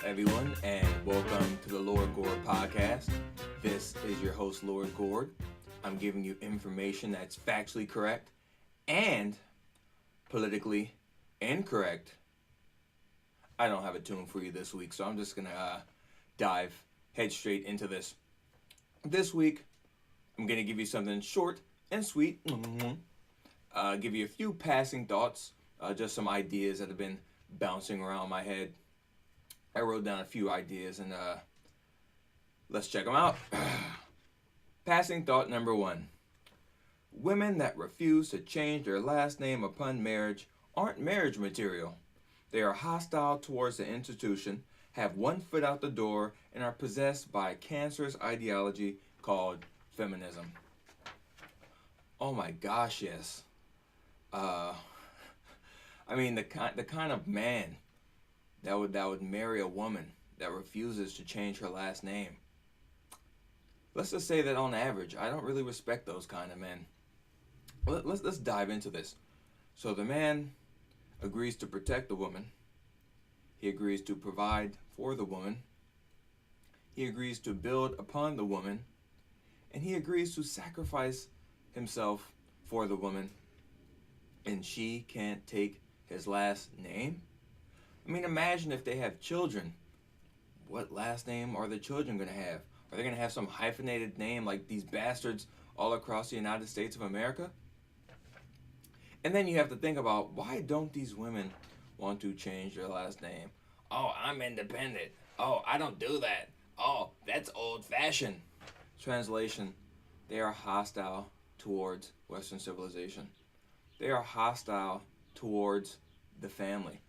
everyone, and welcome to the Lord Gord Podcast. This is your host, Lord Gord. I'm giving you information that's factually correct and politically incorrect. I don't have a tune for you this week, so I'm just going to head straight into this. This week, I'm going to give you something short and sweet. Give you a few passing thoughts, just some ideas that have been bouncing around my head. I wrote down a few ideas and let's check them out. Passing thought number 1. Women that refuse to change their last name upon marriage aren't marriage material. They are hostile towards the institution, have one foot out the door, and are possessed by a cancerous ideology called feminism. Oh my gosh, yes. The kind of man that would marry a woman that refuses to change her last name. Let's just say that on average, I don't really respect those kind of men. Let's dive into this. So the man agrees to protect the woman. He agrees to provide for the woman. He agrees to build upon the woman. And he agrees to sacrifice himself for the woman. And she can't take his last name? Imagine if they have children. What last name are the children going to have? Are they going to have some hyphenated name like these bastards all across the United States of America? And then you have to think about, why don't these women want to change their last name? Oh, I'm independent. Oh, I don't do that. Oh, that's old-fashioned. Translation, they are hostile towards Western civilization. They are hostile towards the family.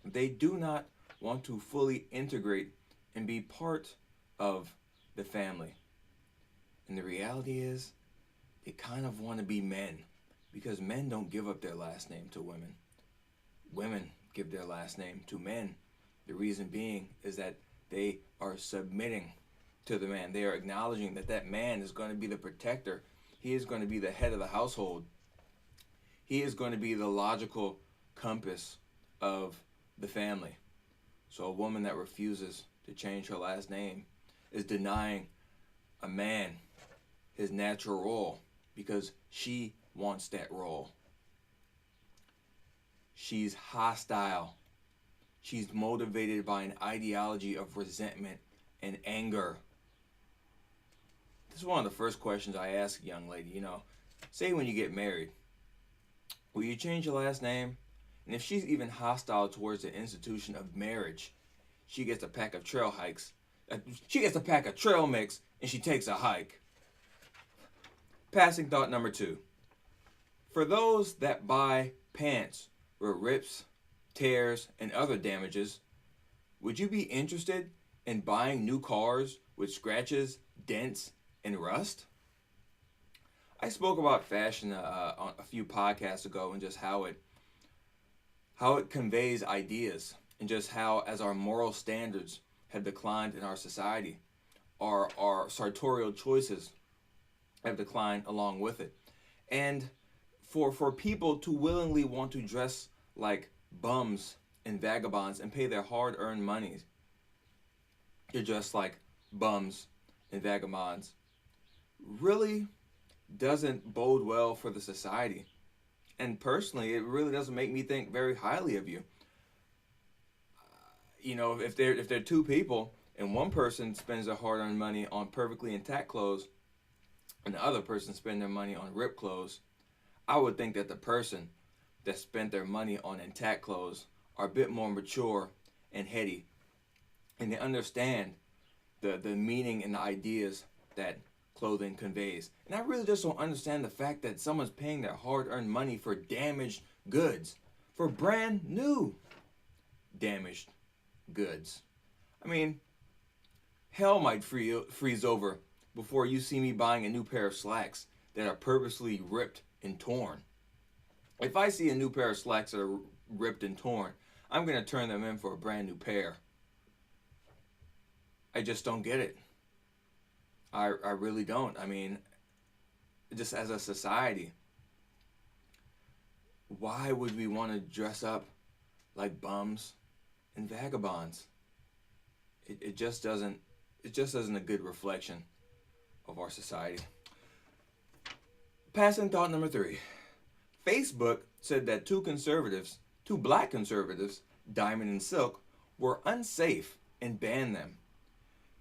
They do not want to fully integrate and be part of the family. And the reality is, they kind of want to be men, because men don't give up their last name to women. Women give their last name to men. The reason being is that they are submitting to the man. They are acknowledging that that man is going to be the protector. He is going to be the head of the household. He is going to be the logical compass of the family. So a woman that refuses to change her last name is denying a man his natural role because she wants that role. She's hostile. She's motivated by an ideology of resentment and anger. This is one of the first questions I ask a young lady. Say when you get married, will you change your last name? And if she's even hostile towards the institution of marriage, she gets a pack of trail hikes. She gets a pack of trail mix and she takes a hike. Passing thought number 2. For those that buy pants with rips, tears, and other damages, would you be interested in buying new cars with scratches, dents, and rust? I spoke about fashion on a few podcasts ago and just how it conveys ideas, and just how, as our moral standards have declined in our society, our sartorial choices have declined along with it. And for people to willingly want to dress like bums and vagabonds and pay their hard-earned money to dress like bums and vagabonds really doesn't bode well for the society. And personally, it really doesn't make me think very highly of you. If they're two people and one person spends their hard-earned money on perfectly intact clothes and the other person spends their money on ripped clothes, I would think that the person that spent their money on intact clothes are a bit more mature and heady, and they understand the meaning and the ideas that clothing conveys. And I really just don't understand the fact that someone's paying their hard-earned money for damaged goods, for brand new damaged goods. Hell might freeze over before you see me buying a new pair of slacks that are purposely ripped and torn. If I see a new pair of slacks that are ripped and torn, I'm going to turn them in for a brand new pair. I just don't get it. I really don't. Just as a society, why would we want to dress up like bums and vagabonds? it just doesn't, it just isn't a good reflection of our society. Passing thought number 3. Facebook said that two black conservatives, Diamond and Silk, were unsafe and banned them.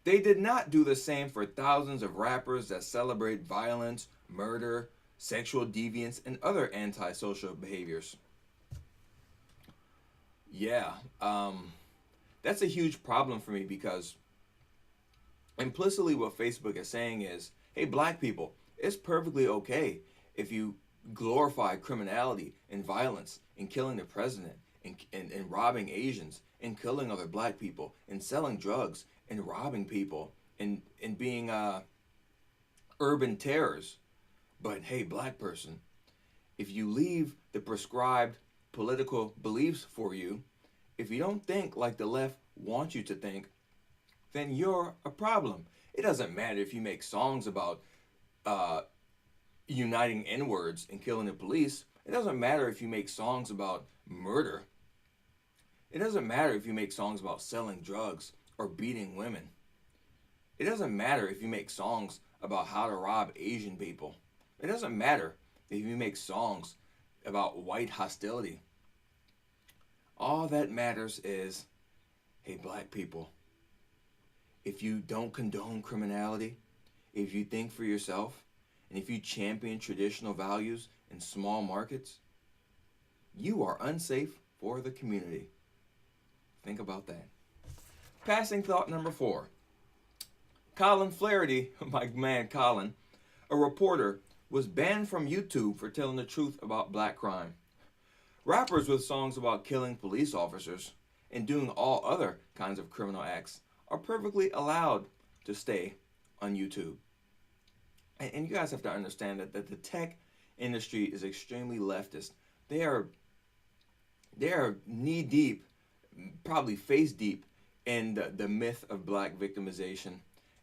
They did not do the same for thousands of rappers that celebrate violence, murder, sexual deviance, and other antisocial behaviors. Yeah, that's a huge problem for me because implicitly what Facebook is saying is, hey, black people, it's perfectly okay if you glorify criminality and violence and killing the president and robbing Asians and killing other black people and selling drugs and robbing people and being urban terrors. But hey, black person, if you leave the prescribed political beliefs for you, if you don't think like the left wants you to think, then you're a problem. It doesn't matter if you make songs about uniting N-words and killing the police. It doesn't matter if you make songs about murder. It doesn't matter if you make songs about selling drugs or beating women. It doesn't matter if you make songs about how to rob Asian people. It doesn't matter if you make songs about white hostility. All that matters is, hey, black people, if you don't condone criminality, if you think for yourself, and if you champion traditional values in small markets, you are unsafe for the community. Think about that. Passing thought number 4. Colin Flaherty, my man Colin, a reporter, was banned from YouTube for telling the truth about black crime. Rappers with songs about killing police officers and doing all other kinds of criminal acts are perfectly allowed to stay on YouTube. And you guys have to understand that the tech industry is extremely leftist. They are knee deep, probably face deep in the myth of black victimization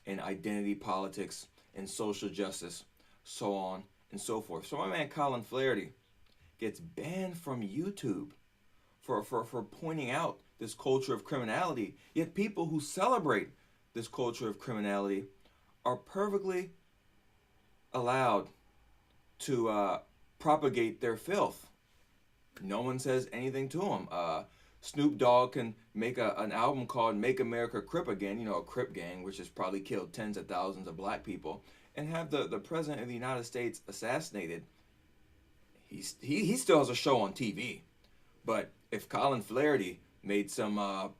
and identity politics and social justice, so on and so forth. So my man Colin Flaherty gets banned from YouTube for pointing out this culture of criminality, yet people who celebrate this culture of criminality are perfectly allowed to propagate their filth. No one says anything to them. Snoop Dogg can make an album called Make America Crip Again, a Crip gang, which has probably killed tens of thousands of black people, and have the president of the United States assassinated. He still has a show on TV. But if Colin Flaherty made some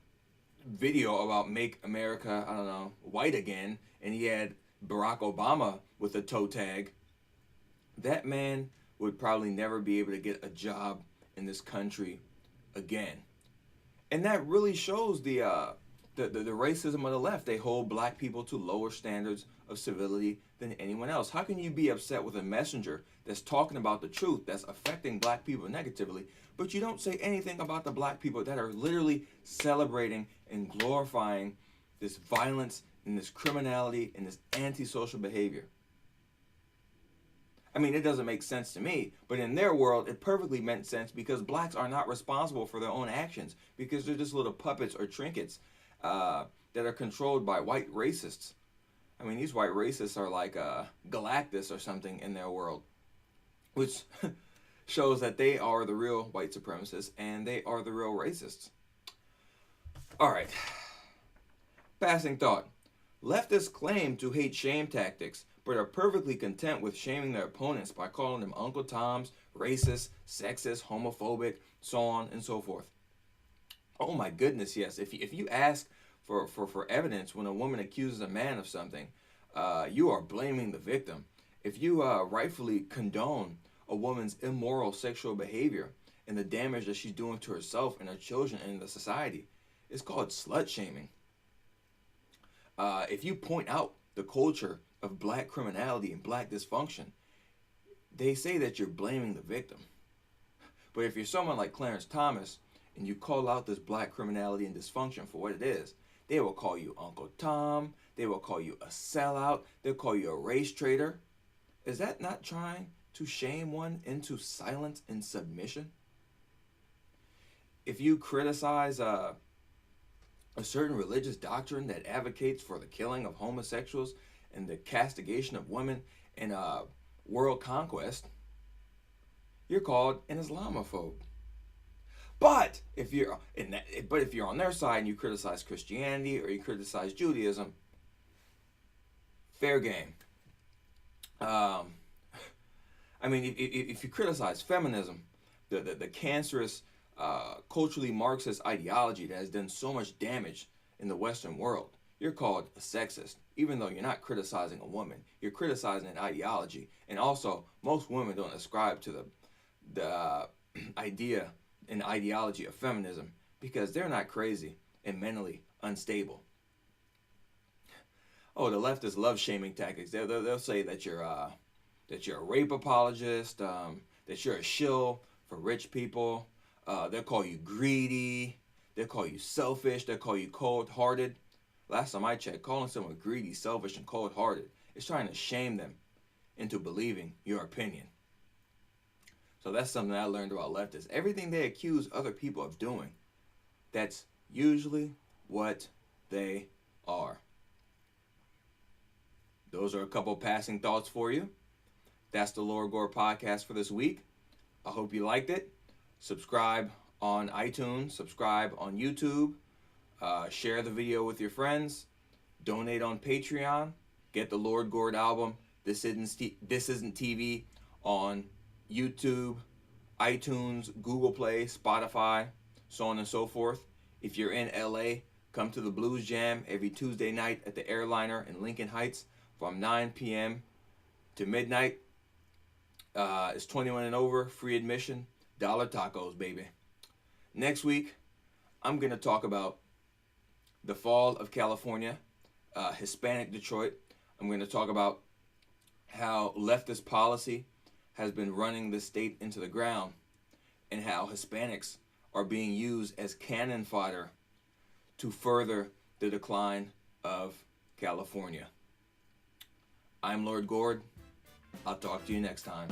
video about Make America, I don't know, white again, and he had Barack Obama with a toe tag, that man would probably never be able to get a job in this country again. And that really shows the racism of the left. They hold black people to lower standards of civility than anyone else. How can you be upset with a messenger that's talking about the truth, that's affecting black people negatively, but you don't say anything about the black people that are literally celebrating and glorifying this violence and this criminality and this antisocial behavior? I mean, it doesn't make sense to me, but in their world, it perfectly made sense because blacks are not responsible for their own actions because they're just little puppets or trinkets that are controlled by white racists. I mean, these white racists are like Galactus or something in their world, which shows that they are the real white supremacists and they are the real racists. All right. Passing thought. Leftists claim to hate shame tactics, but are perfectly content with shaming their opponents by calling them Uncle Toms, racist, sexist, homophobic, so on and so forth. Oh my goodness, yes. If you ask for evidence when a woman accuses a man of something, you are blaming the victim. If you rightfully condone a woman's immoral sexual behavior and the damage that she's doing to herself and her children and the society, it's called slut shaming. If you point out the culture of black criminality and black dysfunction, they say that you're blaming the victim. But if you're someone like Clarence Thomas and you call out this black criminality and dysfunction for what it is, they will call you Uncle Tom, they will call you a sellout, they'll call you a race traitor. Is that not trying to shame one into silence and submission? If you criticize a certain religious doctrine that advocates for the killing of homosexuals and the castigation of women and world conquest, you're called an Islamophobe. But if you're if you're on their side and you criticize Christianity or you criticize Judaism, fair game. I mean, if you criticize feminism, the cancerous, culturally Marxist ideology that has done so much damage in the Western world, you're called a sexist, even though you're not criticizing a woman. You're criticizing an ideology. And also, most women don't ascribe to the idea and ideology of feminism because they're not crazy and mentally unstable. Oh, the leftist love shaming tactics. They'll say that you're a rape apologist, that you're a shill for rich people. They'll call you greedy. They'll call you selfish. They'll call you cold-hearted. Last time I checked, calling someone greedy, selfish, and cold-hearted is trying to shame them into believing your opinion. So that's something I learned about leftists. Everything they accuse other people of doing, that's usually what they are. Those are a couple passing thoughts for you. That's the Lord Gord Podcast for this week. I hope you liked it. Subscribe on iTunes. Subscribe on YouTube. Share the video with your friends. Donate on Patreon. Get the Lord Gord album, This Isn't TV, on YouTube, iTunes, Google Play, Spotify, so on and so forth. If you're in LA, come to the Blues Jam every Tuesday night at the Airliner in Lincoln Heights from 9 p.m. to midnight. It's 21 and over, free admission, dollar tacos, baby. Next week, I'm going to talk about the fall of California, Hispanic Detroit. I'm going to talk about how leftist policy has been running the state into the ground and how Hispanics are being used as cannon fodder to further the decline of California. I'm Lord Gord. I'll talk to you next time.